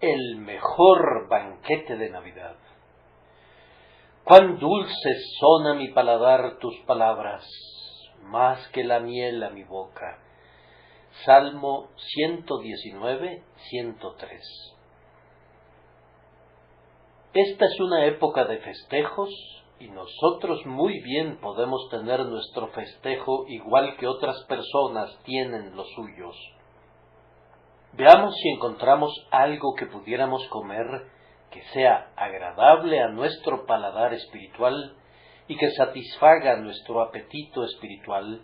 El mejor banquete de Navidad. Cuán dulces son a mi paladar tus palabras, más que la miel a mi boca. Salmo 119, 103. Esta es una época de festejos y nosotros muy bien podemos tener nuestro festejo igual que otras personas tienen los suyos. Veamos si encontramos algo que pudiéramos comer que sea agradable a nuestro paladar espiritual y que satisfaga nuestro apetito espiritual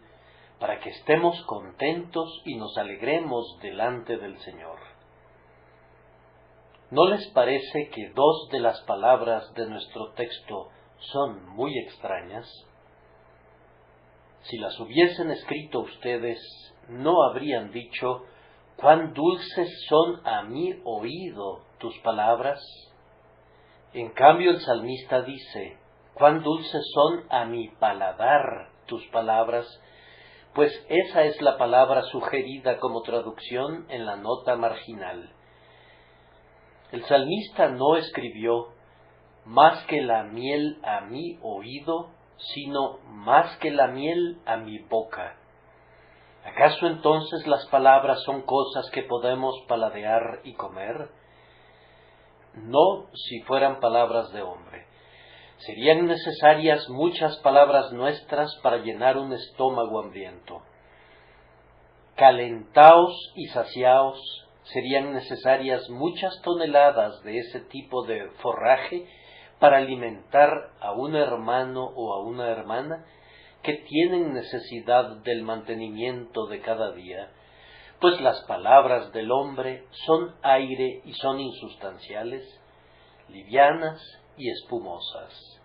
para que estemos contentos y nos alegremos delante del Señor. ¿No les parece que dos de las palabras de nuestro texto son muy extrañas? Si las hubiesen escrito ustedes, no habrían dicho: «Cuán dulces son a mi oído tus palabras». En cambio el salmista dice: «Cuán dulces son a mi paladar tus palabras», pues esa es la palabra sugerida como traducción en la nota marginal. El salmista no escribió «más que la miel a mi oído», sino «más que la miel a mi boca». ¿Acaso entonces las palabras son cosas que podemos paladear y comer? No, si fueran palabras de hombre. Serían necesarias muchas palabras nuestras para llenar un estómago hambriento. Calentaos y saciaos, serían necesarias muchas toneladas de ese tipo de forraje para alimentar a un hermano o a una hermana que tienen necesidad del mantenimiento de cada día, pues las palabras del hombre son aire y son insustanciales, livianas y espumosas.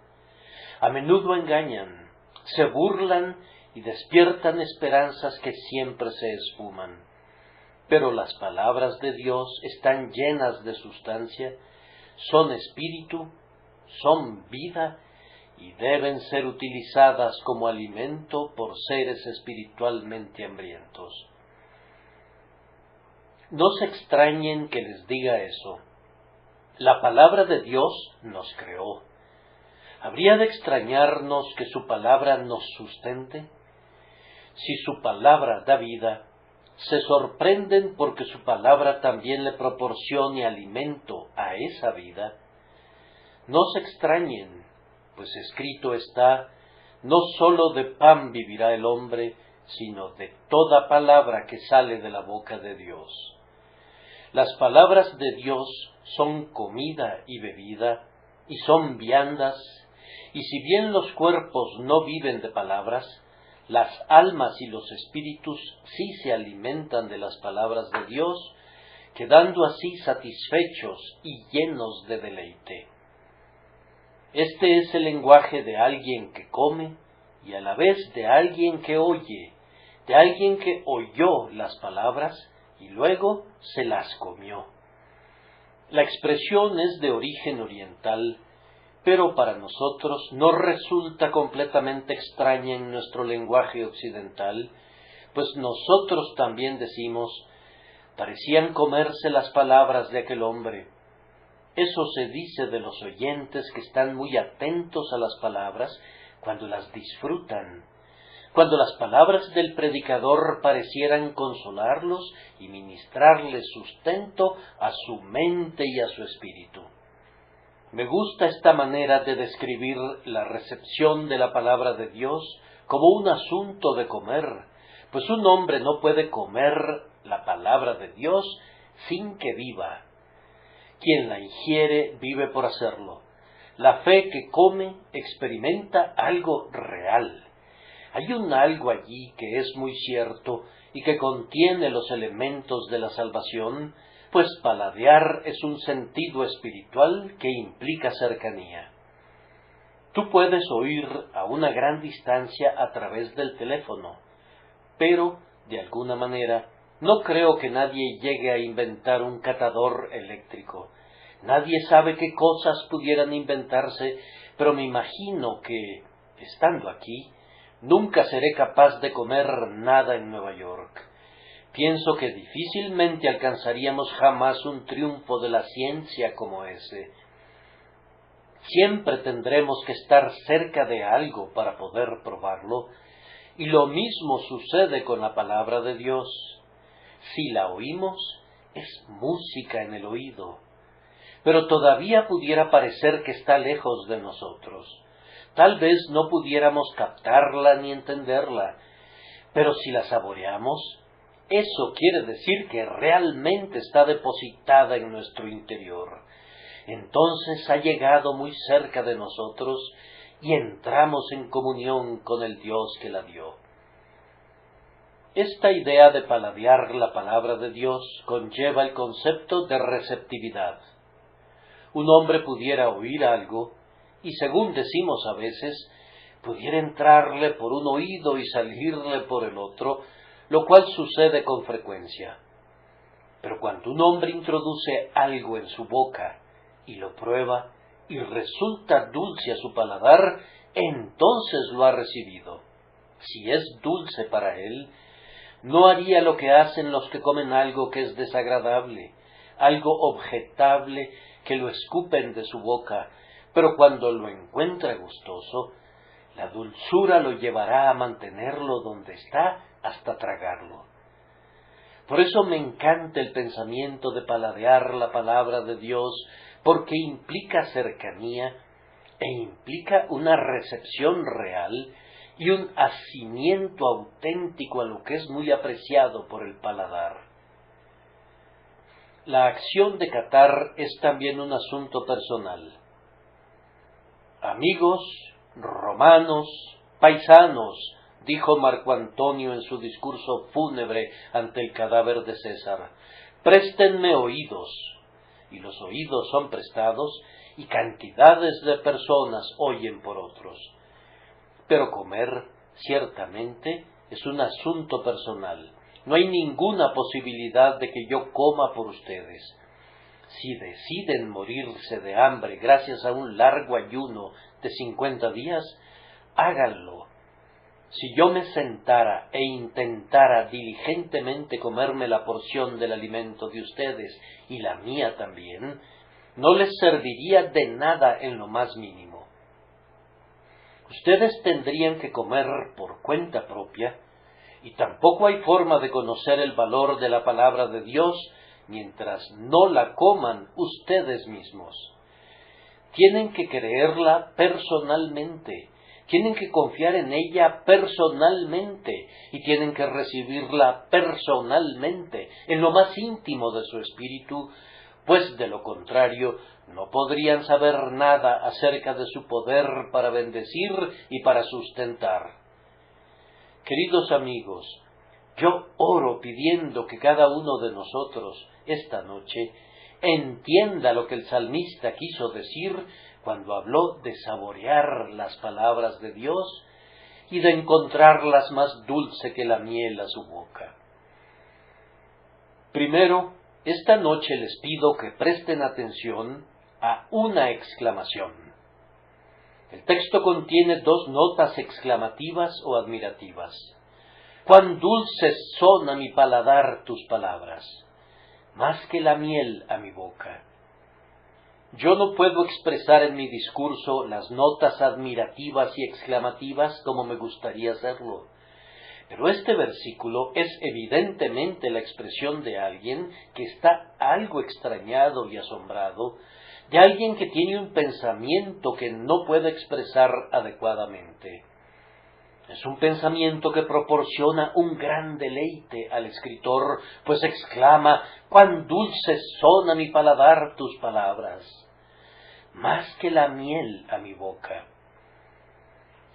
A menudo engañan, se burlan y despiertan esperanzas que siempre se esfuman. Pero las palabras de Dios están llenas de sustancia, son espíritu, son vida y deben ser utilizadas como alimento por seres espiritualmente hambrientos. No se extrañen que les diga eso. La palabra de Dios nos creó. ¿Habría de extrañarnos que su palabra nos sustente? Si su palabra da vida, se sorprenden porque su palabra también le proporcione alimento a esa vida. No se extrañen, pues escrito está: no sólo de pan vivirá el hombre, sino de toda palabra que sale de la boca de Dios. Las palabras de Dios son comida y bebida, y son viandas, y si bien los cuerpos no viven de palabras, las almas y los espíritus sí se alimentan de las palabras de Dios, quedando así satisfechos y llenos de deleite. Este es el lenguaje de alguien que come y a la vez de alguien que oye, de alguien que oyó las palabras y luego se las comió. La expresión es de origen oriental, pero para nosotros no resulta completamente extraña en nuestro lenguaje occidental, pues nosotros también decimos: parecían comerse las palabras de aquel hombre. Eso se dice de los oyentes que están muy atentos a las palabras cuando las disfrutan, cuando las palabras del predicador parecieran consolarlos y ministrarles sustento a su mente y a su espíritu. Me gusta esta manera de describir la recepción de la palabra de Dios como un asunto de comer, pues un hombre no puede comer la palabra de Dios sin que viva. Quien la ingiere vive por hacerlo. La fe que come experimenta algo real. Hay un algo allí que es muy cierto y que contiene los elementos de la salvación, pues paladear es un sentido espiritual que implica cercanía. Tú puedes oír a una gran distancia a través del teléfono, pero, de alguna manera, no creo que nadie llegue a inventar un catador eléctrico. Nadie sabe qué cosas pudieran inventarse, pero me imagino que, estando aquí, nunca seré capaz de comer nada en Nueva York. Pienso que difícilmente alcanzaríamos jamás un triunfo de la ciencia como ese. Siempre tendremos que estar cerca de algo para poder probarlo, y lo mismo sucede con la palabra de Dios. Si la oímos, es música en el oído, pero todavía pudiera parecer que está lejos de nosotros. Tal vez no pudiéramos captarla ni entenderla, pero si la saboreamos, eso quiere decir que realmente está depositada en nuestro interior. Entonces ha llegado muy cerca de nosotros y entramos en comunión con el Dios que la dio. Esta idea de paladear la palabra de Dios conlleva el concepto de receptividad. Un hombre pudiera oír algo y, según decimos a veces, pudiera entrarle por un oído y salirle por el otro, lo cual sucede con frecuencia. Pero cuando un hombre introduce algo en su boca y lo prueba y resulta dulce a su paladar, entonces lo ha recibido. Si es dulce para él, no haría lo que hacen los que comen algo que es desagradable, algo objetable que lo escupen de su boca, pero cuando lo encuentra gustoso, la dulzura lo llevará a mantenerlo donde está hasta tragarlo. Por eso me encanta el pensamiento de paladear la palabra de Dios, porque implica cercanía e implica una recepción real y un hacimiento auténtico a lo que es muy apreciado por el paladar. La acción de catar es también un asunto personal. Amigos, romanos, paisanos, dijo Marco Antonio en su discurso fúnebre ante el cadáver de César, préstenme oídos. Y los oídos son prestados, y cantidades de personas oyen por otros. Pero comer, ciertamente, es un asunto personal. No hay ninguna posibilidad de que yo coma por ustedes. Si deciden morirse de hambre gracias a un largo ayuno de 50 días, háganlo. Si yo me sentara e intentara diligentemente comerme la porción del alimento de ustedes y la mía también, no les serviría de nada en lo más mínimo. Ustedes tendrían que comer por cuenta propia, y tampoco hay forma de conocer el valor de la palabra de Dios mientras no la coman ustedes mismos. Tienen que creerla personalmente, tienen que confiar en ella personalmente y tienen que recibirla personalmente, en lo más íntimo de su espíritu, pues de lo contrario no podrían saber nada acerca de su poder para bendecir y para sustentar. Queridos amigos, yo oro pidiendo que cada uno de nosotros esta noche entienda lo que el salmista quiso decir cuando habló de saborear las palabras de Dios y de encontrarlas más dulce que la miel a su boca. Primero, esta noche les pido que presten atención a una exclamación. El texto contiene dos notas exclamativas o admirativas. ¡Cuán dulces son a mi paladar tus palabras! Más que la miel a mi boca. Yo no puedo expresar en mi discurso las notas admirativas y exclamativas como me gustaría hacerlo, pero este versículo es evidentemente la expresión de alguien que está algo extrañado y asombrado, de alguien que tiene un pensamiento que no puede expresar adecuadamente. Es un pensamiento que proporciona un gran deleite al escritor, pues exclama, ¡cuán dulces son a mi paladar tus palabras! Más que la miel a mi boca.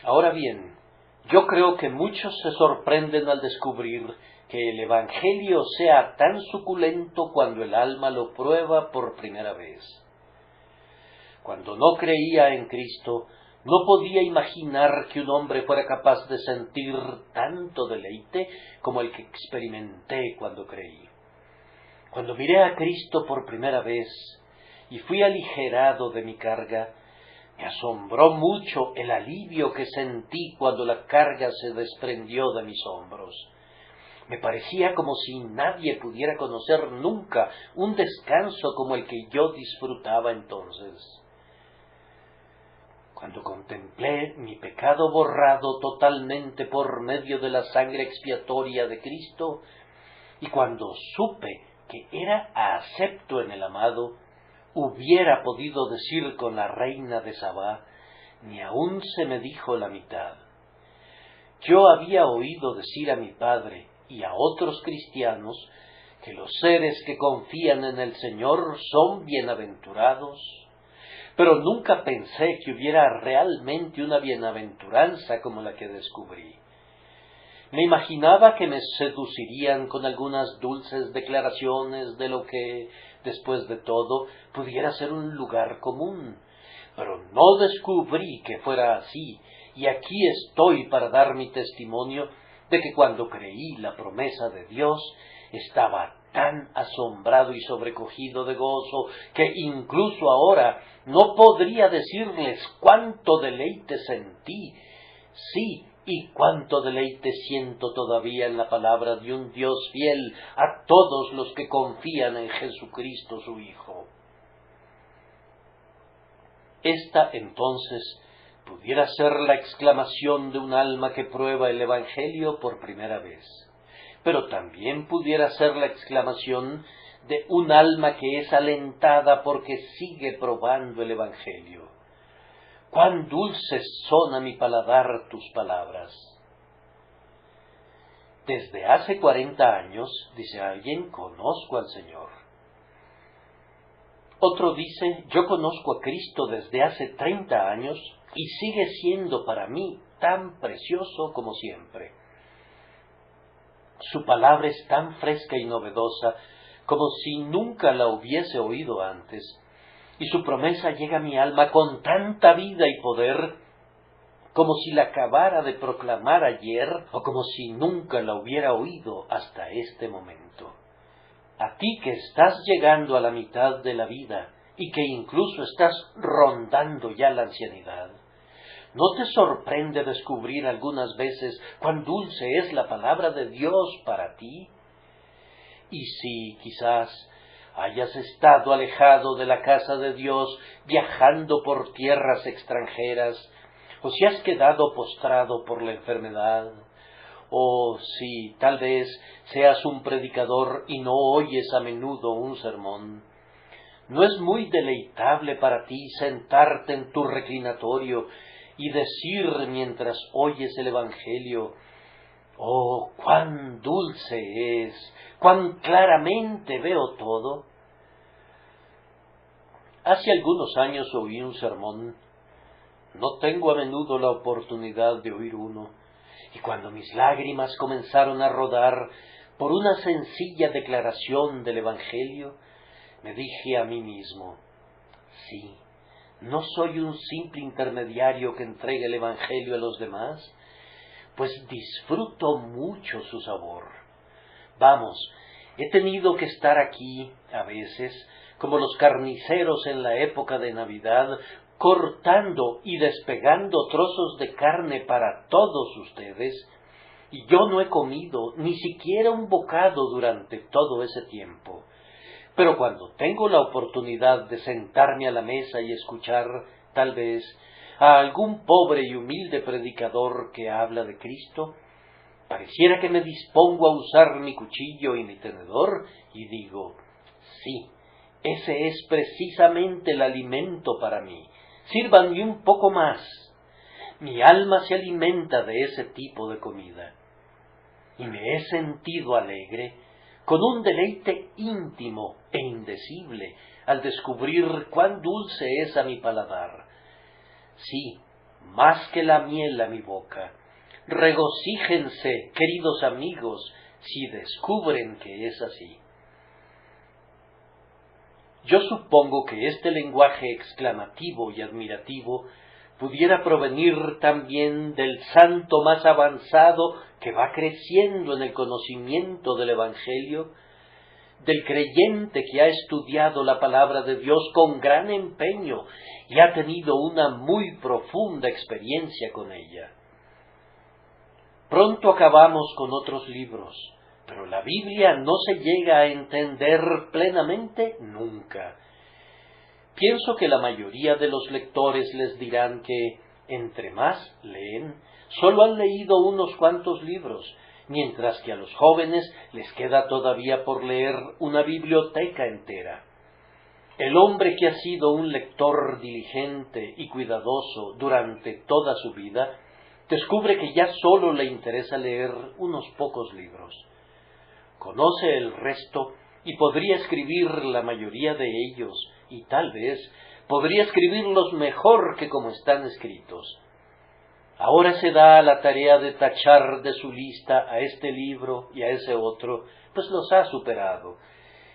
Ahora bien, yo creo que muchos se sorprenden al descubrir que el Evangelio sea tan suculento cuando el alma lo prueba por primera vez. Cuando no creía en Cristo, no podía imaginar que un hombre fuera capaz de sentir tanto deleite como el que experimenté cuando creí. Cuando miré a Cristo por primera vez y fui aligerado de mi carga, me asombró mucho el alivio que sentí cuando la carga se desprendió de mis hombros. Me parecía como si nadie pudiera conocer nunca un descanso como el que yo disfrutaba entonces. Cuando contemplé mi pecado borrado totalmente por medio de la sangre expiatoria de Cristo, y cuando supe que era acepto en el amado, hubiera podido decir con la reina de Sabá, ni aun se me dijo la mitad. Yo había oído decir a mi padre y a otros cristianos que los seres que confían en el Señor son bienaventurados, pero nunca pensé que hubiera realmente una bienaventuranza como la que descubrí. Me imaginaba que me seducirían con algunas dulces declaraciones de lo que, después de todo, pudiera ser un lugar común, pero no descubrí que fuera así, y aquí estoy para dar mi testimonio de que cuando creí la promesa de Dios, estaba tan asombrado y sobrecogido de gozo que incluso ahora no podría decirles cuánto deleite sentí, sí, y cuánto deleite siento todavía en la palabra de un Dios fiel a todos los que confían en Jesucristo su Hijo. Esta, entonces, pudiera ser la exclamación de un alma que prueba el Evangelio por primera vez, pero también pudiera ser la exclamación de un alma que es alentada porque sigue probando el Evangelio. ¡Cuán dulces son a mi paladar tus palabras! Desde hace 40 años, dice alguien, conozco al Señor. Otro dice, yo conozco a Cristo desde hace 30 años y sigue siendo para mí tan precioso como siempre. Su palabra es tan fresca y novedosa como si nunca la hubiese oído antes, y su promesa llega a mi alma con tanta vida y poder como si la acabara de proclamar ayer o como si nunca la hubiera oído hasta este momento. A ti que estás llegando a la mitad de la vida y que incluso estás rondando ya la ancianidad, ¿no te sorprende descubrir algunas veces cuán dulce es la palabra de Dios para ti? Y si quizás hayas estado alejado de la casa de Dios, viajando por tierras extranjeras, o si has quedado postrado por la enfermedad, o si tal vez seas un predicador y no oyes a menudo un sermón, ¿no es muy deleitable para ti sentarte en tu reclinatorio y decir mientras oyes el Evangelio: «Oh, cuán dulce es, cuán claramente veo todo»? Hace algunos años oí un sermón. No tengo a menudo la oportunidad de oír uno, y cuando mis lágrimas comenzaron a rodar por una sencilla declaración del Evangelio, me dije a mí mismo: sí, no soy un simple intermediario que entrega el Evangelio a los demás, pues disfruto mucho su sabor. Vamos, he tenido que estar aquí, a veces, como los carniceros en la época de Navidad, cortando y despegando trozos de carne para todos ustedes, y yo no he comido ni siquiera un bocado durante todo ese tiempo. Pero cuando tengo la oportunidad de sentarme a la mesa y escuchar, tal vez, a algún pobre y humilde predicador que habla de Cristo, pareciera que me dispongo a usar mi cuchillo y mi tenedor y digo: sí, ese es precisamente el alimento para mí. Sírvanme un poco más. Mi alma se alimenta de ese tipo de comida. Y me he sentido alegre, con un deleite íntimo e indecible, al descubrir cuán dulce es a mi paladar. Sí, más que la miel a mi boca. Regocíjense, queridos amigos, si descubren que es así. Yo supongo que este lenguaje exclamativo y admirativo pudiera provenir también del santo más avanzado que va creciendo en el conocimiento del Evangelio, del creyente que ha estudiado la palabra de Dios con gran empeño y ha tenido una muy profunda experiencia con ella. Pronto acabamos con otros libros, pero la Biblia no se llega a entender plenamente nunca. Pienso que la mayoría de los lectores les dirán que, entre más leen, solo han leído unos cuantos libros, mientras que a los jóvenes les queda todavía por leer una biblioteca entera. El hombre que ha sido un lector diligente y cuidadoso durante toda su vida, descubre que ya solo le interesa leer unos pocos libros. Conoce el resto y podría escribir la mayoría de ellos, y tal vez podría escribirlos mejor que como están escritos. Ahora se da a la tarea de tachar de su lista a este libro y a ese otro, pues los ha superado.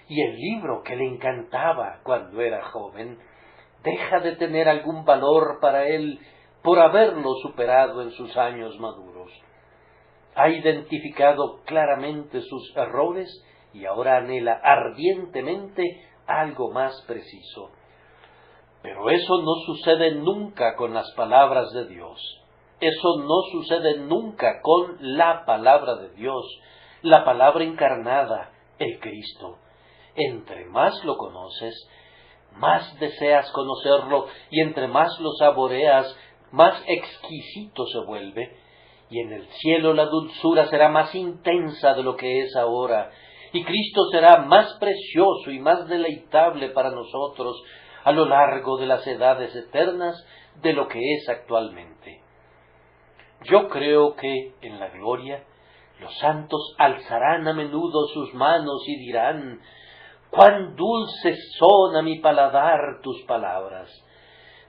Y el libro que le encantaba cuando era joven deja de tener algún valor para él por haberlo superado en sus años maduros. Ha identificado claramente sus errores y ahora anhela ardientemente algo más preciso. Pero eso no sucede nunca con las palabras de Dios. Eso no sucede nunca con la palabra de Dios, la palabra encarnada, el Cristo. Entre más lo conoces, más deseas conocerlo, y entre más lo saboreas, más exquisito se vuelve, y en el cielo la dulzura será más intensa de lo que es ahora, y Cristo será más precioso y más deleitable para nosotros a lo largo de las edades eternas de lo que es actualmente. Yo creo que en la gloria los santos alzarán a menudo sus manos y dirán: «Cuán dulces son a mi paladar tus palabras,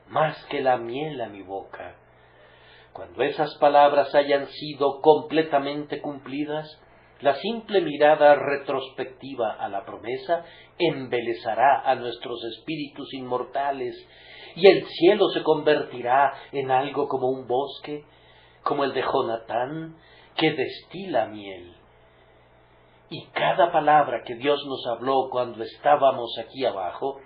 más que la miel a mi boca». Cuando esas palabras hayan sido completamente cumplidas, la simple mirada retrospectiva a la promesa embelezará a nuestros espíritus inmortales, y el cielo se convertirá en algo como un bosque, como el de Jonatán, que destila miel. Y cada palabra que Dios nos habló cuando estábamos aquí abajo,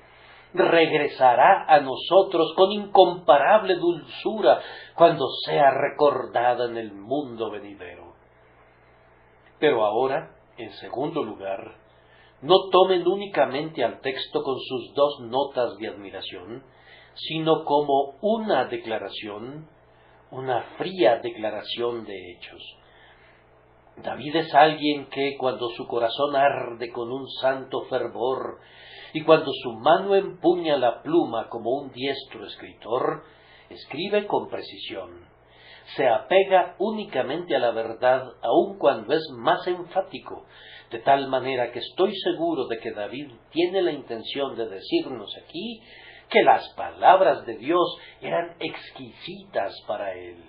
regresará a nosotros con incomparable dulzura cuando sea recordada en el mundo venidero. Pero ahora, en segundo lugar, no tomen únicamente al texto con sus dos notas de admiración, sino como una declaración, una fría declaración de hechos. David es alguien que, cuando su corazón arde con un santo fervor, y cuando su mano empuña la pluma como un diestro escritor, escribe con precisión. Se apega únicamente a la verdad, aun cuando es más enfático, de tal manera que estoy seguro de que David tiene la intención de decirnos aquí que las palabras de Dios eran exquisitas para él.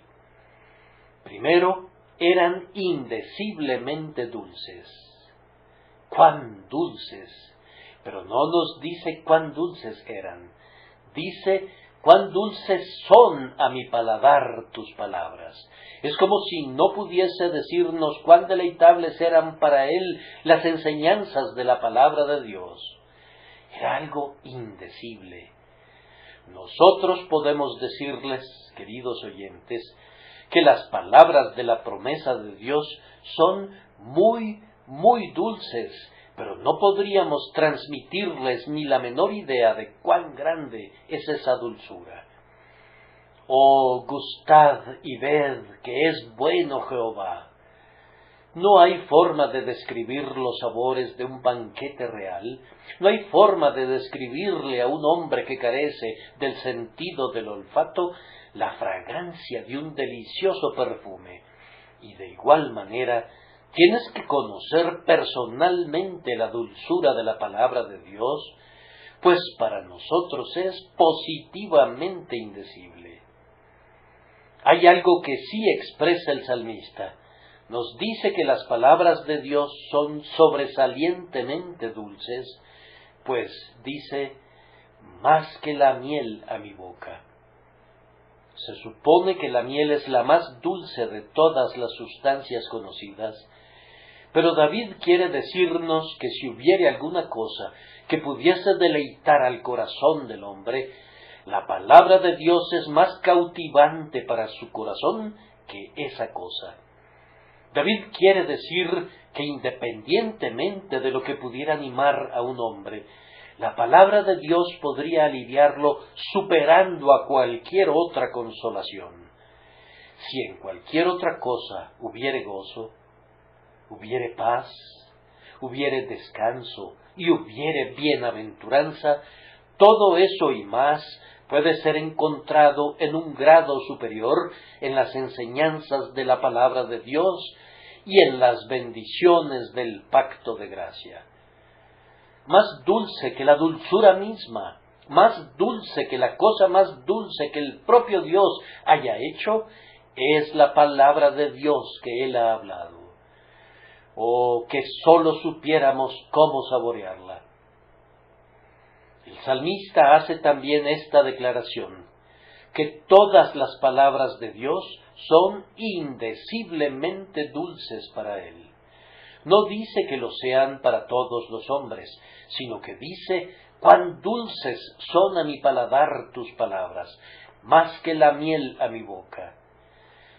Primero, eran indeciblemente dulces. ¡Cuán dulces! Pero no nos dice cuán dulces eran. Dice: «Cuán dulces son a mi paladar tus palabras». Es como si no pudiese decirnos cuán deleitables eran para él las enseñanzas de la palabra de Dios. Era algo indecible. Nosotros podemos decirles, queridos oyentes, que las palabras de la promesa de Dios son muy, muy dulces, pero no podríamos transmitirles ni la menor idea de cuán grande es esa dulzura. «Oh, gustad y ved que es bueno Jehová». No hay forma de describir los sabores de un banquete real, no hay forma de describirle a un hombre que carece del sentido del olfato la fragancia de un delicioso perfume, y de igual manera tienes que conocer personalmente la dulzura de la palabra de Dios, pues para nosotros es positivamente indecible. Hay algo que sí expresa el salmista. Nos dice que las palabras de Dios son sobresalientemente dulces, pues dice: «más que la miel a mi boca». Se supone que la miel es la más dulce de todas las sustancias conocidas, pero David quiere decirnos que si hubiere alguna cosa que pudiese deleitar al corazón del hombre, la palabra de Dios es más cautivante para su corazón que esa cosa. David quiere decir que independientemente de lo que pudiera animar a un hombre, la palabra de Dios podría aliviarlo superando a cualquier otra consolación. Si en cualquier otra cosa hubiere gozo, hubiere paz, hubiere descanso y hubiere bienaventuranza, todo eso y más puede ser encontrado en un grado superior en las enseñanzas de la palabra de Dios y en las bendiciones del pacto de gracia. Más dulce que la dulzura misma, más dulce que la cosa más dulce que el propio Dios haya hecho, es la palabra de Dios que Él ha hablado. Oh, que sólo supiéramos cómo saborearla. El salmista hace también esta declaración, que todas las palabras de Dios son indeciblemente dulces para Él. No dice que lo sean para todos los hombres, sino que dice, cuán dulces son a mi paladar tus palabras, más que la miel a mi boca.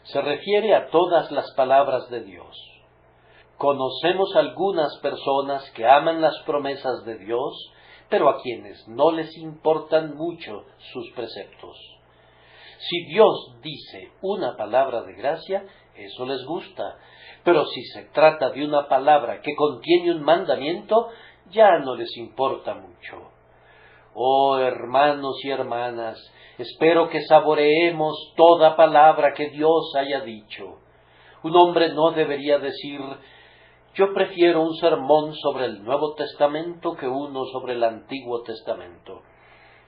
Se refiere a todas las palabras de Dios. Conocemos algunas personas que aman las promesas de Dios, pero a quienes no les importan mucho sus preceptos. Si Dios dice una palabra de gracia, eso les gusta, pero si se trata de una palabra que contiene un mandamiento, ya no les importa mucho. Oh, hermanos y hermanas, espero que saboreemos toda palabra que Dios haya dicho. Un hombre no debería decir, yo prefiero un sermón sobre el Nuevo Testamento que uno sobre el Antiguo Testamento.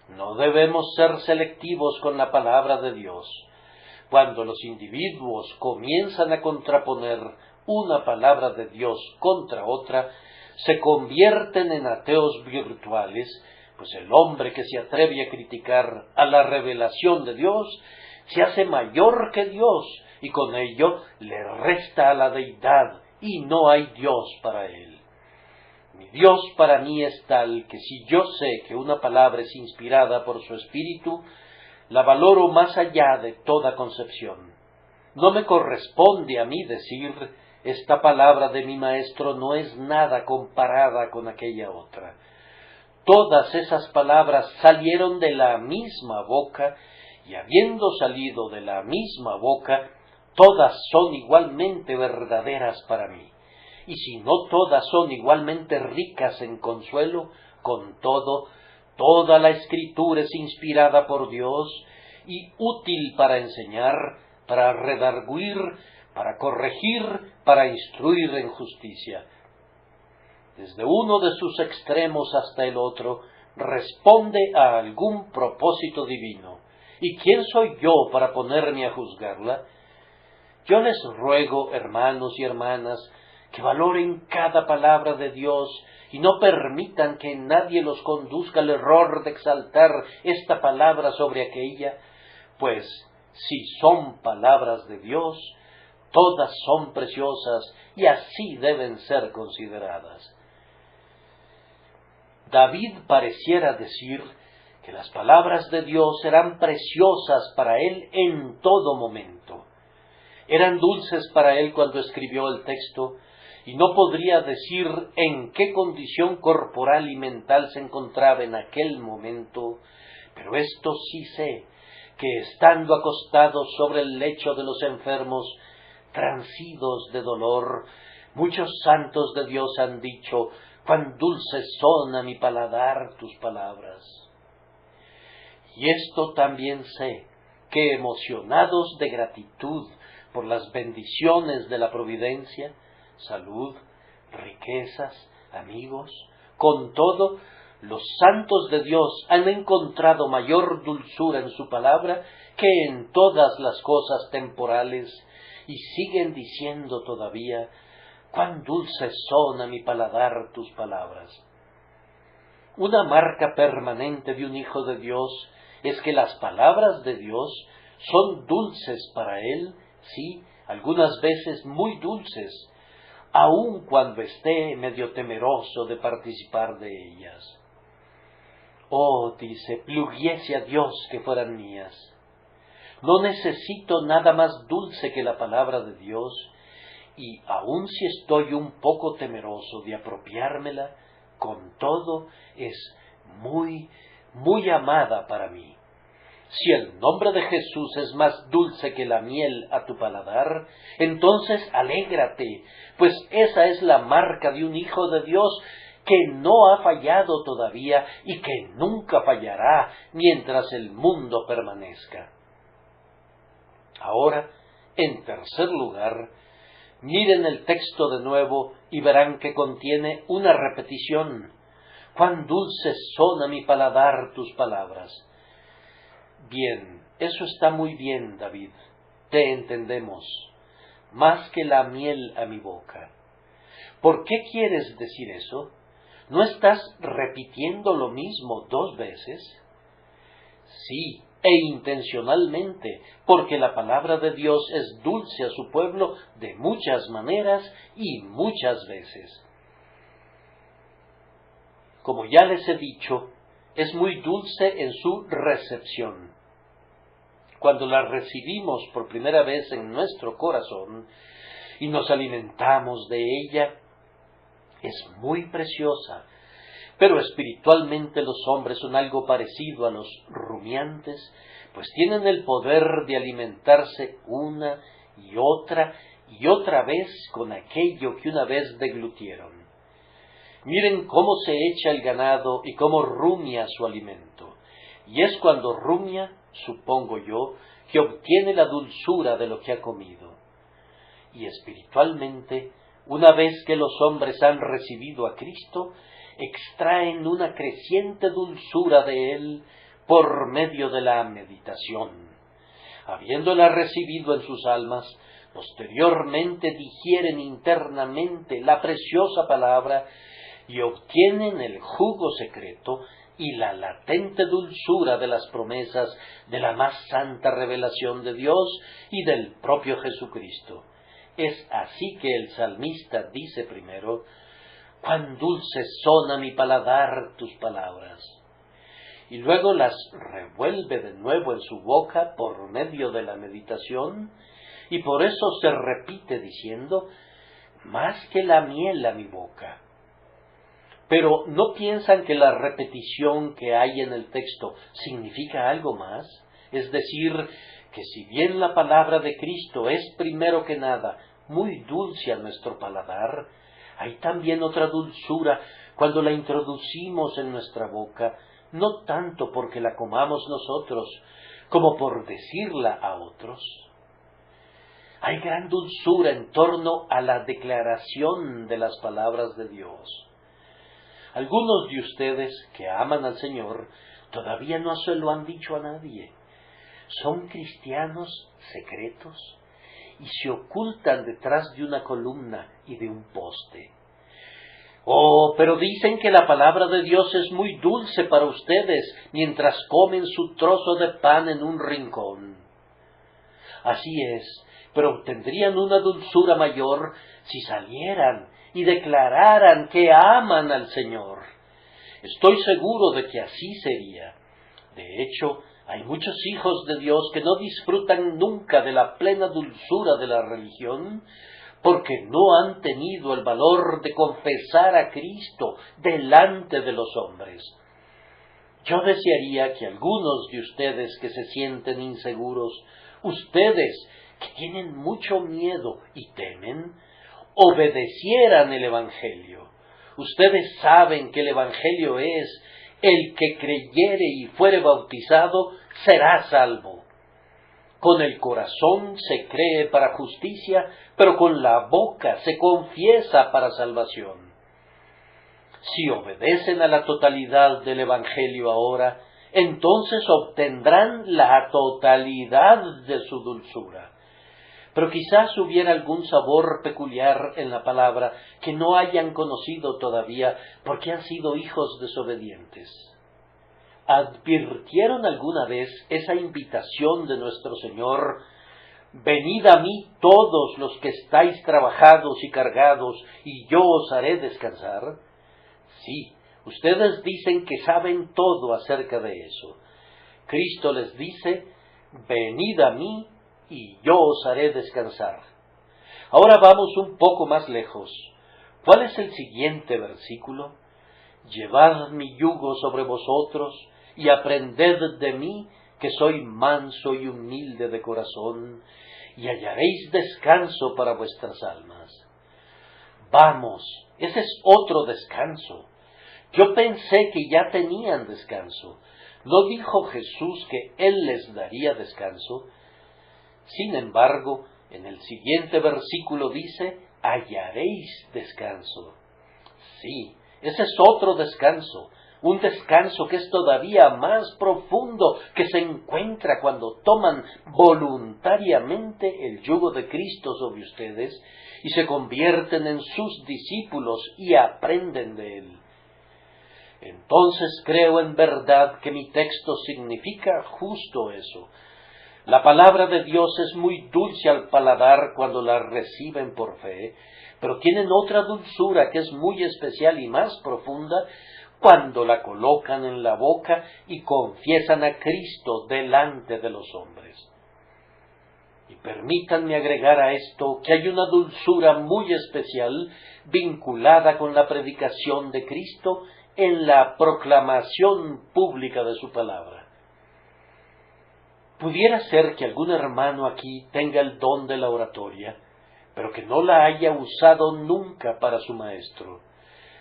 No debemos ser selectivos con la palabra de Dios. Cuando los individuos comienzan a contraponer una palabra de Dios contra otra, se convierten en ateos virtuales, pues el hombre que se atreve a criticar a la revelación de Dios se hace mayor que Dios y con ello le resta a la deidad y no hay Dios para él. Mi Dios para mí es tal que si yo sé que una palabra es inspirada por su Espíritu, la valoro más allá de toda concepción. No me corresponde a mí decir, esta palabra de mi Maestro no es nada comparada con aquella otra. Todas esas palabras salieron de la misma boca, y habiendo salido de la misma boca, todas son igualmente verdaderas para mí. Y si no todas son igualmente ricas en consuelo, con todo, toda la Escritura es inspirada por Dios y útil para enseñar, para redarguir, para corregir, para instruir en justicia. Desde uno de sus extremos hasta el otro, responde a algún propósito divino. ¿Y quién soy yo para ponerme a juzgarla? Yo les ruego, hermanos y hermanas, que valoren cada palabra de Dios y no permitan que nadie los conduzca al error de exaltar esta palabra sobre aquella, pues si son palabras de Dios, todas son preciosas y así deben ser consideradas. David pareciera decir que las palabras de Dios eran preciosas para él en todo momento. Eran dulces para él cuando escribió el texto, y no podría decir en qué condición corporal y mental se encontraba en aquel momento, pero esto sí sé, que estando acostado sobre el lecho de los enfermos, transidos de dolor, muchos santos de Dios han dicho, cuán dulces son a mi paladar tus palabras. Y esto también sé, que emocionados de gratitud por las bendiciones de la providencia, salud, riquezas, amigos, con todo, los santos de Dios han encontrado mayor dulzura en su palabra que en todas las cosas temporales, y siguen diciendo todavía, cuán dulces son a mi paladar tus palabras. Una marca permanente de un hijo de Dios es que las palabras de Dios son dulces para él, sí, algunas veces muy dulces, aun cuando esté medio temeroso de participar de ellas. Oh, dice, pluguiese a Dios que fueran mías. No necesito nada más dulce que la palabra de Dios, y aun si estoy un poco temeroso de apropiármela, con todo es muy, muy amada para mí. Si el nombre de Jesús es más dulce que la miel a tu paladar, entonces alégrate, pues esa es la marca de un hijo de Dios que no ha fallado todavía y que nunca fallará mientras el mundo permanezca. Ahora, en tercer lugar, miren el texto de nuevo y verán que contiene una repetición. Cuán dulces son a mi paladar tus palabras. Bien, eso está muy bien, David, te entendemos, más que la miel a mi boca. ¿Por qué quieres decir eso? ¿No estás repitiendo lo mismo 2 veces? Sí, e intencionalmente, porque la palabra de Dios es dulce a su pueblo de muchas maneras y muchas veces. Como ya les he dicho, es muy dulce en su recepción. Cuando la recibimos por primera vez en nuestro corazón y nos alimentamos de ella, es muy preciosa. Pero espiritualmente los hombres son algo parecido a los rumiantes, pues tienen el poder de alimentarse una y otra vez con aquello que una vez deglutieron. Miren cómo se echa el ganado y cómo rumia su alimento. Y es cuando rumia, supongo yo, que obtiene la dulzura de lo que ha comido. Y espiritualmente, una vez que los hombres han recibido a Cristo, extraen una creciente dulzura de Él por medio de la meditación. Habiéndola recibido en sus almas, posteriormente digieren internamente la preciosa palabra y obtienen el jugo secreto y la latente dulzura de las promesas de la más santa revelación de Dios y del propio Jesucristo. Es así que el salmista dice primero: cuán dulces son a mi paladar tus palabras, y luego las revuelve de nuevo en su boca por medio de la meditación, y por eso se repite diciendo: más que la miel a mi boca. Pero ¿no piensan que la repetición que hay en el texto significa algo más? Es decir, que si bien la palabra de Cristo es primero que nada muy dulce a nuestro paladar, hay también otra dulzura cuando la introducimos en nuestra boca, no tanto porque la comamos nosotros, como por decirla a otros. Hay gran dulzura en torno a la declaración de las palabras de Dios. Algunos de ustedes que aman al Señor todavía no se lo han dicho a nadie. Son cristianos secretos y se ocultan detrás de una columna y de un poste. Oh, pero dicen que la palabra de Dios es muy dulce para ustedes mientras comen su trozo de pan en un rincón. Así es, pero obtendrían una dulzura mayor si salieran y declararan que aman al Señor. Estoy seguro de que así sería. De hecho, hay muchos hijos de Dios que no disfrutan nunca de la plena dulzura de la religión, porque no han tenido el valor de confesar a Cristo delante de los hombres. Yo desearía que algunos de ustedes que se sienten inseguros, ustedes que tienen mucho miedo y temen, obedecieran el Evangelio. Ustedes saben que el Evangelio es: el que creyere y fuere bautizado será salvo. Con el corazón se cree para justicia, pero con la boca se confiesa para salvación. Si obedecen a la totalidad del Evangelio ahora, entonces obtendrán la totalidad de su dulzura. Pero quizás hubiera algún sabor peculiar en la palabra que no hayan conocido todavía porque han sido hijos desobedientes. ¿Advirtieron alguna vez esa invitación de nuestro Señor: venid a mí todos los que estáis trabajados y cargados, y yo os haré descansar? Sí, ustedes dicen que saben todo acerca de eso. Cristo les dice: venid a mí y yo os haré descansar. Ahora vamos un poco más lejos. ¿Cuál es el siguiente versículo? Llevad mi yugo sobre vosotros y aprended de mí, que soy manso y humilde de corazón, y hallaréis descanso para vuestras almas. Vamos, ese es otro descanso. Yo pensé que ya tenían descanso. ¿No dijo Jesús que Él les daría descanso? Sin embargo, en el siguiente versículo dice, hallaréis descanso. Sí, ese es otro descanso, un descanso que es todavía más profundo, que se encuentra cuando toman voluntariamente el yugo de Cristo sobre ustedes y se convierten en sus discípulos y aprenden de Él. Entonces creo en verdad que mi texto significa justo eso. La palabra de Dios es muy dulce al paladar cuando la reciben por fe, pero tienen otra dulzura que es muy especial y más profunda cuando la colocan en la boca y confiesan a Cristo delante de los hombres. Y permítanme agregar a esto que hay una dulzura muy especial vinculada con la predicación de Cristo en la proclamación pública de su palabra. Pudiera ser que algún hermano aquí tenga el don de la oratoria, pero que no la haya usado nunca para su maestro.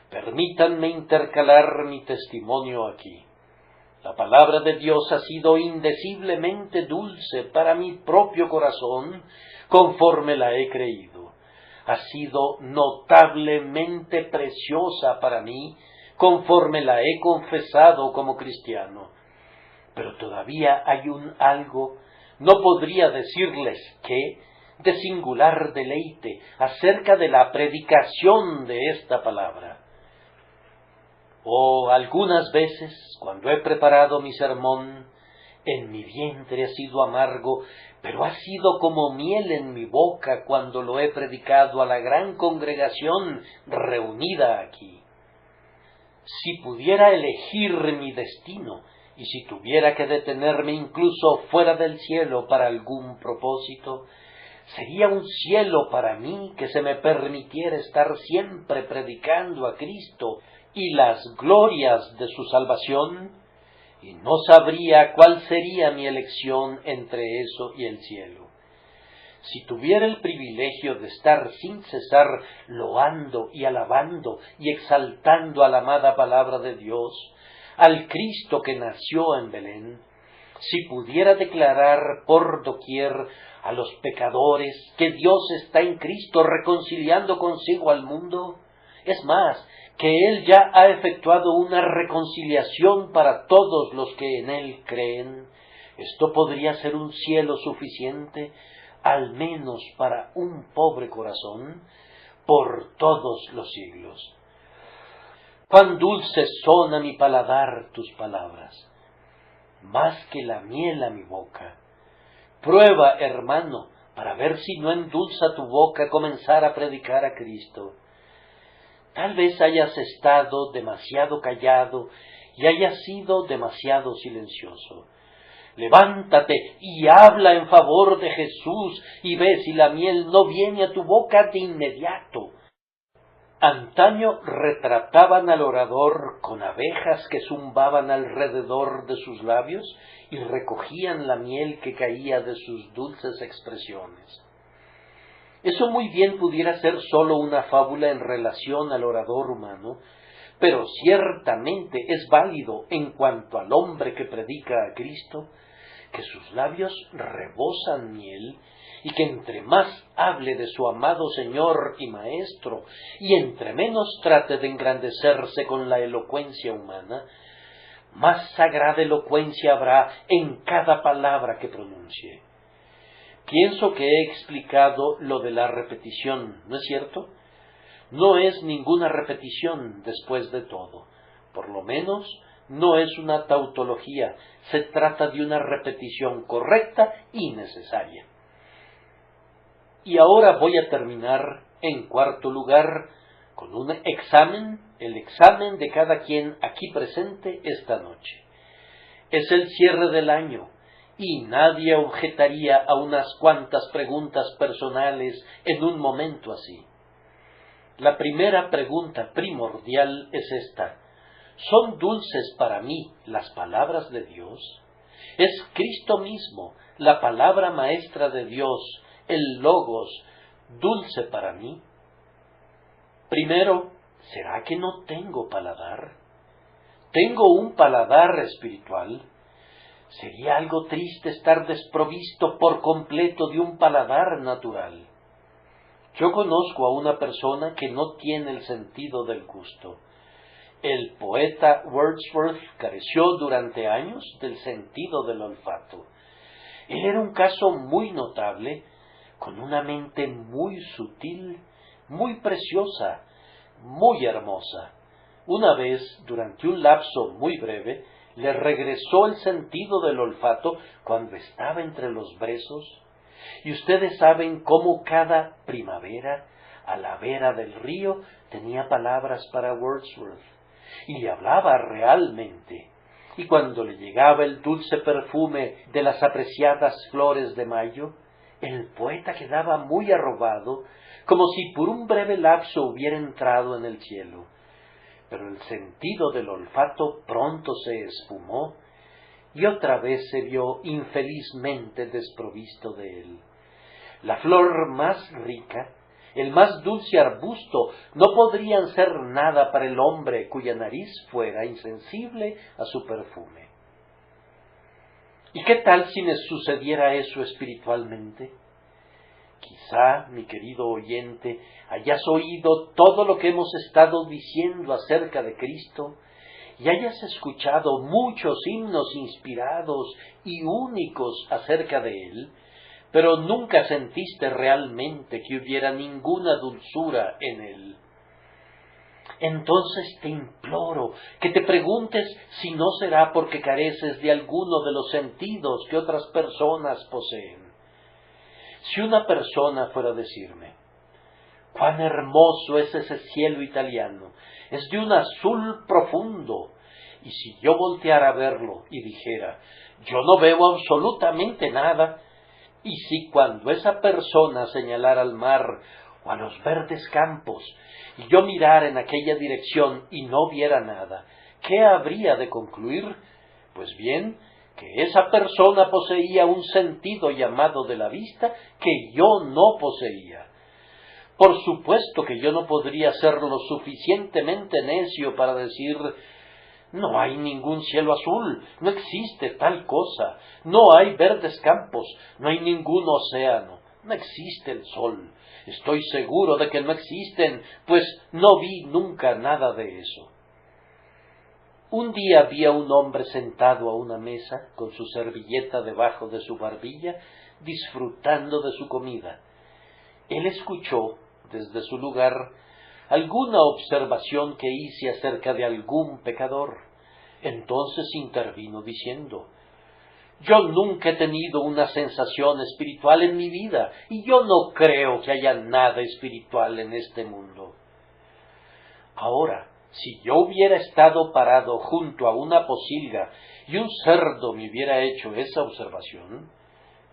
Permítanme intercalar mi testimonio aquí. La palabra de Dios ha sido indeciblemente dulce para mi propio corazón conforme la he creído. Ha sido notablemente preciosa para mí conforme la he confesado como cristiano. Pero todavía hay un algo, no podría decirles qué, de singular deleite acerca de la predicación de esta palabra. Algunas veces, cuando he preparado mi sermón, en mi vientre ha sido amargo, pero ha sido como miel en mi boca cuando lo he predicado a la gran congregación reunida aquí. Si pudiera elegir mi destino, y si tuviera que detenerme incluso fuera del cielo para algún propósito, sería un cielo para mí que se me permitiera estar siempre predicando a Cristo y las glorias de su salvación, y no sabría cuál sería mi elección entre eso y el cielo. Si tuviera el privilegio de estar sin cesar loando y alabando y exaltando a la amada palabra de Dios, al Cristo que nació en Belén, si pudiera declarar por doquier a los pecadores que Dios está en Cristo reconciliando consigo al mundo, es más, que Él ya ha efectuado una reconciliación para todos los que en Él creen, esto podría ser un cielo suficiente, al menos para un pobre corazón, por todos los siglos. Cuán dulces son a mi paladar tus palabras, más que la miel a mi boca. Prueba, hermano, para ver si no endulza tu boca comenzar a predicar a Cristo. Tal vez hayas estado demasiado callado y hayas sido demasiado silencioso. Levántate y habla en favor de Jesús y ve si la miel no viene a tu boca de inmediato. Antaño retrataban al orador con abejas que zumbaban alrededor de sus labios y recogían la miel que caía de sus dulces expresiones. Eso muy bien pudiera ser sólo una fábula en relación al orador humano, pero ciertamente es válido en cuanto al hombre que predica a Cristo, que sus labios rebosan miel y que entre más hable de su amado Señor y Maestro y entre menos trate de engrandecerse con la elocuencia humana, más sagrada elocuencia habrá en cada palabra que pronuncie. Pienso que he explicado lo de la repetición, ¿no es cierto? No es ninguna repetición después de todo, por lo menos no es una tautología, se trata de una repetición correcta y necesaria. Y ahora voy a terminar, en cuarto lugar, con un examen, el examen de cada quien aquí presente esta noche. Es el cierre del año, y nadie objetaría a unas cuantas preguntas personales en un momento así. La primera pregunta primordial es esta: ¿son dulces para mí las palabras de Dios? ¿Es Cristo mismo, la palabra maestra de Dios, el Logos, dulce para mí? Primero, ¿será que no tengo paladar? ¿Tengo un paladar espiritual? Sería algo triste estar desprovisto por completo de un paladar natural. Yo conozco a una persona que no tiene el sentido del gusto. El poeta Wordsworth careció durante años del sentido del olfato. Él era un caso muy notable, con una mente muy sutil, muy preciosa, muy hermosa. Una vez, durante un lapso muy breve, le regresó el sentido del olfato cuando estaba entre los brezos. Y ustedes saben cómo cada primavera, a la vera del río, tenía palabras para Wordsworth, y le hablaba realmente. Y cuando le llegaba el dulce perfume de las apreciadas flores de mayo, el poeta quedaba muy arrobado, como si por un breve lapso hubiera entrado en el cielo. Pero el sentido del olfato pronto se esfumó, y otra vez se vio infelizmente desprovisto de él. La flor más rica, el más dulce arbusto, no podrían ser nada para el hombre cuya nariz fuera insensible a su perfume. ¿Y qué tal si les sucediera eso espiritualmente? Quizá, mi querido oyente, hayas oído todo lo que hemos estado diciendo acerca de Cristo y hayas escuchado muchos himnos inspirados y únicos acerca de Él, pero nunca sentiste realmente que hubiera ninguna dulzura en Él. Entonces te imploro que te preguntes si no será porque careces de alguno de los sentidos que otras personas poseen. Si una persona fuera a decirme: «cuán hermoso es ese cielo italiano, es de un azul profundo», y si yo volteara a verlo y dijera: «yo no veo absolutamente nada», y si cuando esa persona señalara al mar o a los verdes campos, y yo mirara en aquella dirección y no viera nada, ¿qué habría de concluir? Pues bien, que esa persona poseía un sentido llamado de la vista que yo no poseía. Por supuesto que yo no podría ser lo suficientemente necio para decir: «no hay ningún cielo azul, no existe tal cosa, no hay verdes campos, no hay ningún océano, no existe el sol. Estoy seguro de que no existen, pues no vi nunca nada de eso». Un día vi a un hombre sentado a una mesa, con su servilleta debajo de su barbilla, disfrutando de su comida. Él escuchó, desde su lugar, alguna observación que hice acerca de algún pecador. Entonces intervino diciendo: «yo nunca he tenido una sensación espiritual en mi vida, y yo no creo que haya nada espiritual en este mundo». Ahora, si yo hubiera estado parado junto a una pocilga y un cerdo me hubiera hecho esa observación,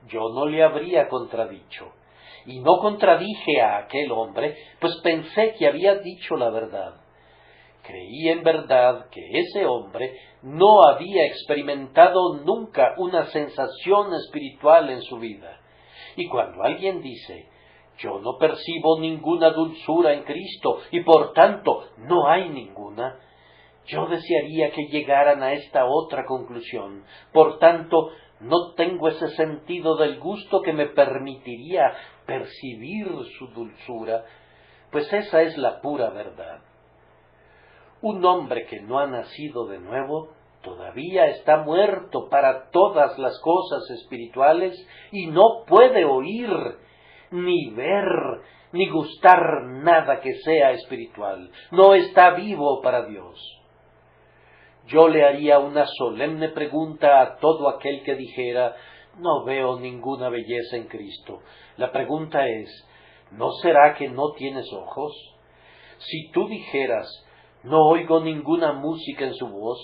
yo no le habría contradicho. Y no contradije a aquel hombre, pues pensé que había dicho la verdad. Creí en verdad que ese hombre no había experimentado nunca una sensación espiritual en su vida. Y cuando alguien dice: «yo no percibo ninguna dulzura en Cristo y por tanto no hay ninguna», yo desearía que llegaran a esta otra conclusión. Por tanto, no tengo ese sentido del gusto que me permitiría percibir su dulzura, pues esa es la pura verdad. Un hombre que no ha nacido de nuevo todavía está muerto para todas las cosas espirituales y no puede oír, ni ver, ni gustar nada que sea espiritual. No está vivo para Dios. Yo le haría una solemne pregunta a todo aquel que dijera: «no veo ninguna belleza en Cristo». La pregunta es: ¿no será que no tienes ojos? Si tú dijeras: «no oigo ninguna música en su voz»,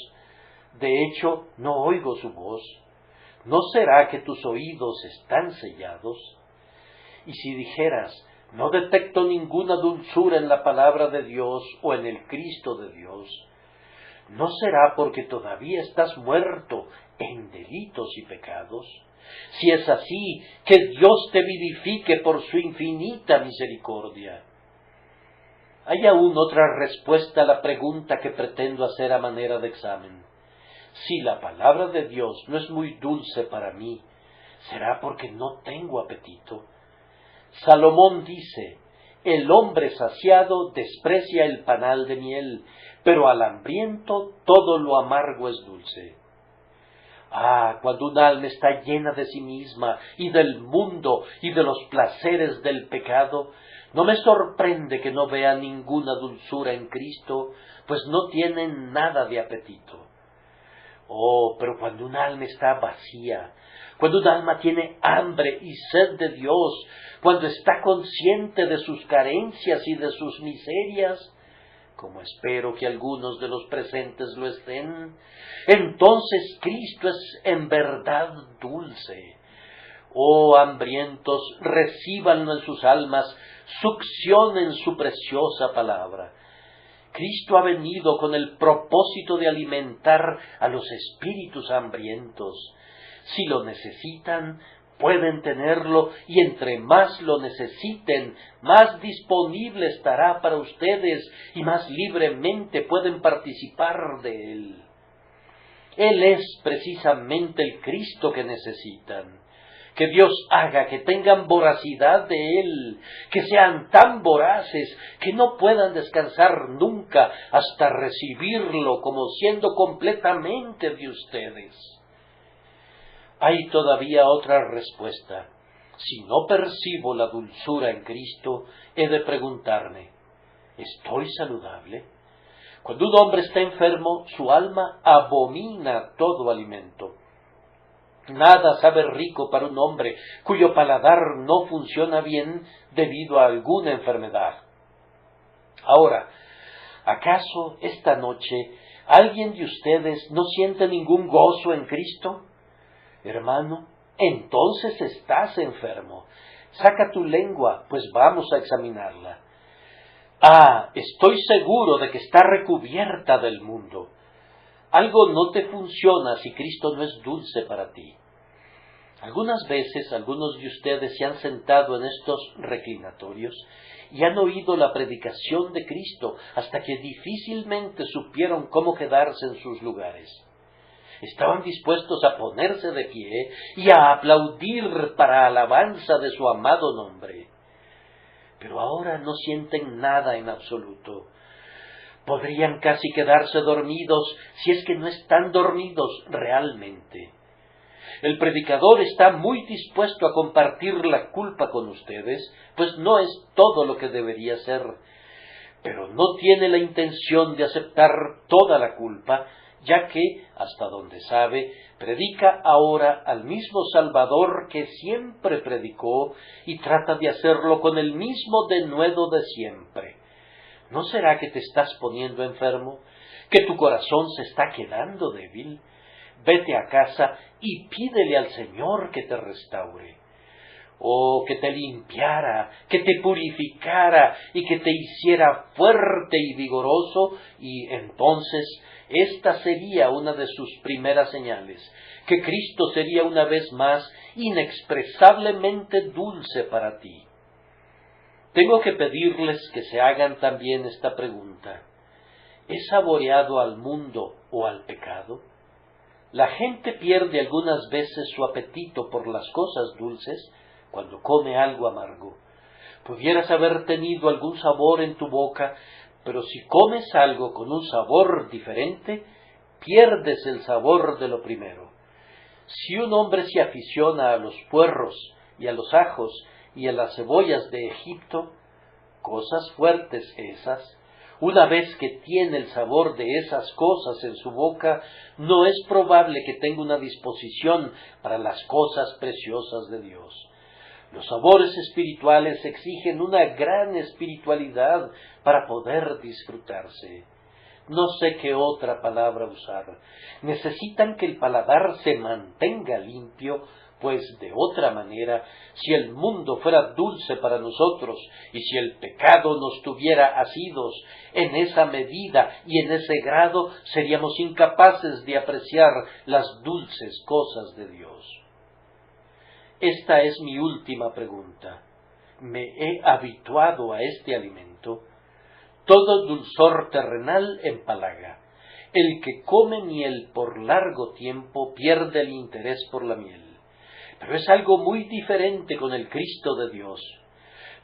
de hecho, no oigo su voz. ¿No será que tus oídos están sellados? Y si dijeras, no detecto ninguna dulzura en la palabra de Dios o en el Cristo de Dios, ¿no será porque todavía estás muerto en delitos y pecados? Si es así, que Dios te vivifique por su infinita misericordia. Hay aún otra respuesta a la pregunta que pretendo hacer a manera de examen. Si la palabra de Dios no es muy dulce para mí, ¿será porque no tengo apetito? Salomón dice, el hombre saciado desprecia el panal de miel, pero al hambriento todo lo amargo es dulce. Cuando un alma está llena de sí misma y del mundo y de los placeres del pecado, no me sorprende que no vea ninguna dulzura en Cristo, pues no tiene nada de apetito. Pero cuando un alma está vacía, cuando un alma tiene hambre y sed de Dios, cuando está consciente de sus carencias y de sus miserias, como espero que algunos de los presentes lo estén, entonces Cristo es en verdad dulce. Hambrientos, recíbanlo en sus almas, succionen su preciosa palabra. Cristo ha venido con el propósito de alimentar a los espíritus hambrientos. Si lo necesitan, pueden tenerlo, y entre más lo necesiten, más disponible estará para ustedes y más libremente pueden participar de él. Él es precisamente el Cristo que necesitan. Que Dios haga que tengan voracidad de Él, que sean tan voraces que no puedan descansar nunca hasta recibirlo como siendo completamente de ustedes. Hay todavía otra respuesta. Si no percibo la dulzura en Cristo, he de preguntarme, ¿estoy saludable? Cuando un hombre está enfermo, su alma abomina todo alimento. Nada sabe rico para un hombre cuyo paladar no funciona bien debido a alguna enfermedad. Ahora, ¿acaso esta noche alguien de ustedes no siente ningún gozo en Cristo? Hermano, entonces estás enfermo. Saca tu lengua, pues vamos a examinarla. Estoy seguro de que está recubierta del mundo. Algo no te funciona si Cristo no es dulce para ti. Algunas veces algunos de ustedes se han sentado en estos reclinatorios y han oído la predicación de Cristo hasta que difícilmente supieron cómo quedarse en sus lugares. Estaban dispuestos a ponerse de pie y a aplaudir para alabanza de su amado nombre. Pero ahora no sienten nada en absoluto. Podrían casi quedarse dormidos si es que no están dormidos realmente. El predicador está muy dispuesto a compartir la culpa con ustedes, pues no es todo lo que debería ser, pero no tiene la intención de aceptar toda la culpa, ya que, hasta donde sabe, predica ahora al mismo Salvador que siempre predicó y trata de hacerlo con el mismo denuedo de siempre. ¿No será que te estás poniendo enfermo? ¿Que tu corazón se está quedando débil? Vete a casa y pídele al Señor que te restaure. Que te limpiara, que te purificara y que te hiciera fuerte y vigoroso, y entonces esta sería una de sus primeras señales, que Cristo sería una vez más inexpresablemente dulce para ti. Tengo que pedirles que se hagan también esta pregunta. ¿He saboreado al mundo o al pecado? La gente pierde algunas veces su apetito por las cosas dulces cuando come algo amargo. Pudieras haber tenido algún sabor en tu boca, pero si comes algo con un sabor diferente, pierdes el sabor de lo primero. Si un hombre se aficiona a los puerros y a los ajos y a las cebollas de Egipto, cosas fuertes esas, una vez que tiene el sabor de esas cosas en su boca, no es probable que tenga una disposición para las cosas preciosas de Dios. Los sabores espirituales exigen una gran espiritualidad para poder disfrutarse. no sé qué otra palabra usar. Necesitan que el paladar se mantenga limpio, pues de otra manera, si el mundo fuera dulce para nosotros y si el pecado nos tuviera asidos, en esa medida y en ese grado seríamos incapaces de apreciar las dulces cosas de Dios. Esta es mi última pregunta. ¿Me he habituado a este alimento? Todo dulzor terrenal empalaga. El que come miel por largo tiempo pierde el interés por la miel. Pero es algo muy diferente con el Cristo de Dios.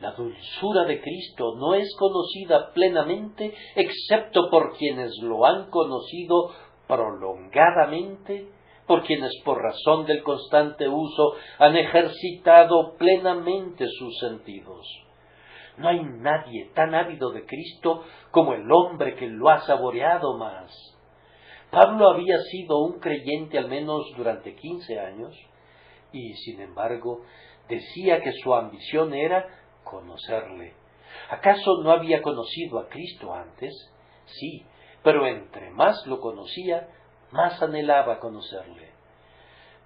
La dulzura de Cristo no es conocida plenamente excepto por quienes lo han conocido prolongadamente, por quienes por razón del constante uso han ejercitado plenamente sus sentidos. No hay nadie tan ávido de Cristo como el hombre que lo ha saboreado más. Pablo había sido un creyente al menos durante 15 años, y sin embargo decía que su ambición era conocerle. ¿Acaso no había conocido a Cristo antes? Sí, pero entre más lo conocía, más anhelaba conocerle.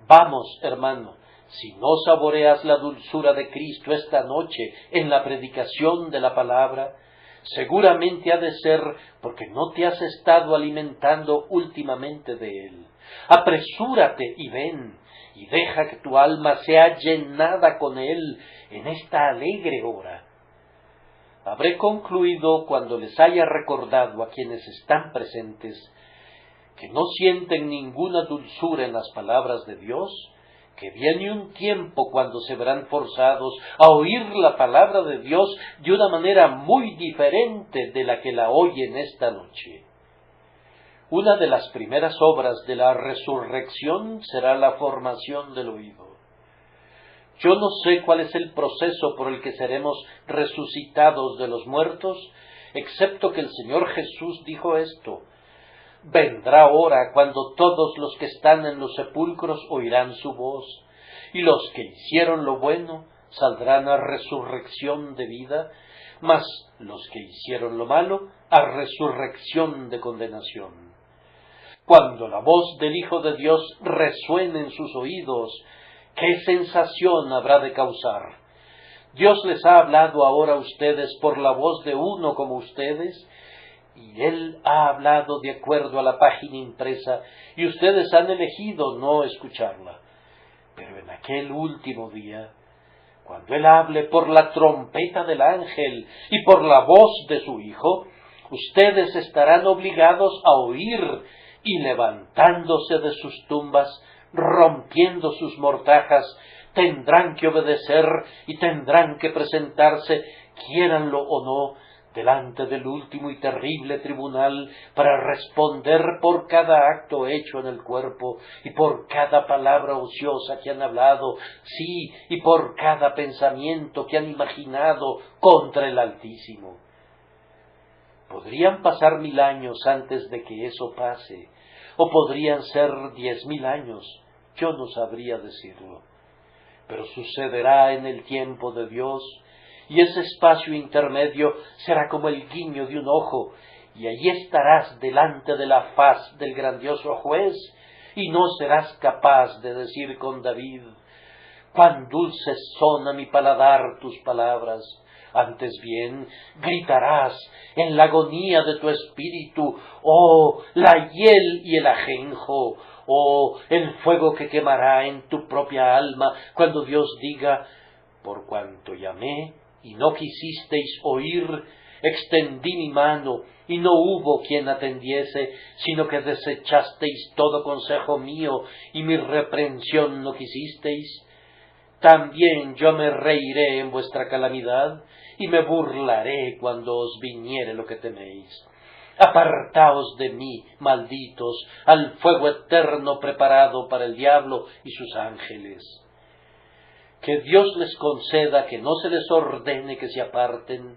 Vamos, hermano, si no saboreas la dulzura de Cristo esta noche en la predicación de la palabra, seguramente ha de ser porque no te has estado alimentando últimamente de Él. Apresúrate y ven, y deja que tu alma sea llenada con Él en esta alegre hora. Habré concluido cuando les haya recordado a quienes están presentes que no sienten ninguna dulzura en las palabras de Dios, que viene un tiempo cuando se verán forzados a oír la palabra de Dios de una manera muy diferente de la que la oyen esta noche. Una de las primeras obras de la resurrección será la formación del oído. Yo no sé cuál es el proceso por el que seremos resucitados de los muertos, excepto que el Señor Jesús dijo esto: vendrá hora cuando todos los que están en los sepulcros oirán su voz, y los que hicieron lo bueno saldrán a resurrección de vida, mas los que hicieron lo malo a resurrección de condenación. Cuando la voz del Hijo de Dios resuene en sus oídos, ¿qué sensación habrá de causar? Dios les ha hablado ahora a ustedes por la voz de uno como ustedes, y Él ha hablado de acuerdo a la página impresa, y ustedes han elegido no escucharla. Pero en aquel último día, cuando Él hable por la trompeta del ángel y por la voz de su Hijo, ustedes estarán obligados a oír, y levantándose de sus tumbas, rompiendo sus mortajas, tendrán que obedecer y tendrán que presentarse, quiéranlo o no, delante del último y terrible tribunal para responder por cada acto hecho en el cuerpo y por cada palabra ociosa que han hablado, sí, y por cada pensamiento que han imaginado contra el Altísimo. Podrían pasar 1000 años antes de que eso pase, o podrían ser 10.000 años, yo no sabría decirlo. Pero sucederá en el tiempo de Dios, y ese espacio intermedio será como el guiño de un ojo, y allí estarás delante de la faz del grandioso juez, y no serás capaz de decir con David: cuán dulces son a mi paladar tus palabras. Antes bien, gritarás en la agonía de tu espíritu: oh, la hiel y el ajenjo, oh, el fuego que quemará en tu propia alma, cuando Dios diga: por cuanto llamé y no quisisteis oír, extendí mi mano y no hubo quien atendiese, sino que desechasteis todo consejo mío y mi reprensión no quisisteis. También yo me reiré en vuestra calamidad y me burlaré cuando os viniere lo que teméis. Apartaos de mí, malditos, al fuego eterno preparado para el diablo y sus ángeles. Que Dios les conceda que no se les ordene que se aparten,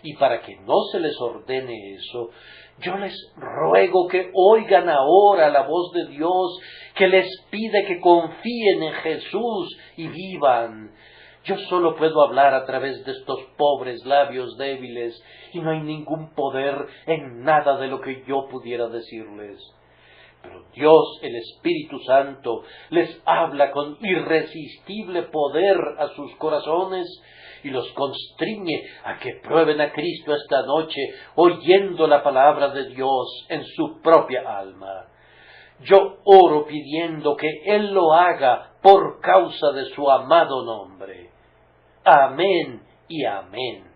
y para que no se les ordene eso, yo les ruego que oigan ahora la voz de Dios, que les pide que confíen en Jesús y vivan. Yo solo puedo hablar a través de estos pobres labios débiles y no hay ningún poder en nada de lo que yo pudiera decirles. Pero Dios, el Espíritu Santo, les habla con irresistible poder a sus corazones y los constriñe a que prueben a Cristo esta noche, oyendo la palabra de Dios en su propia alma. Yo oro pidiendo que Él lo haga por causa de su amado nombre. Amén y amén.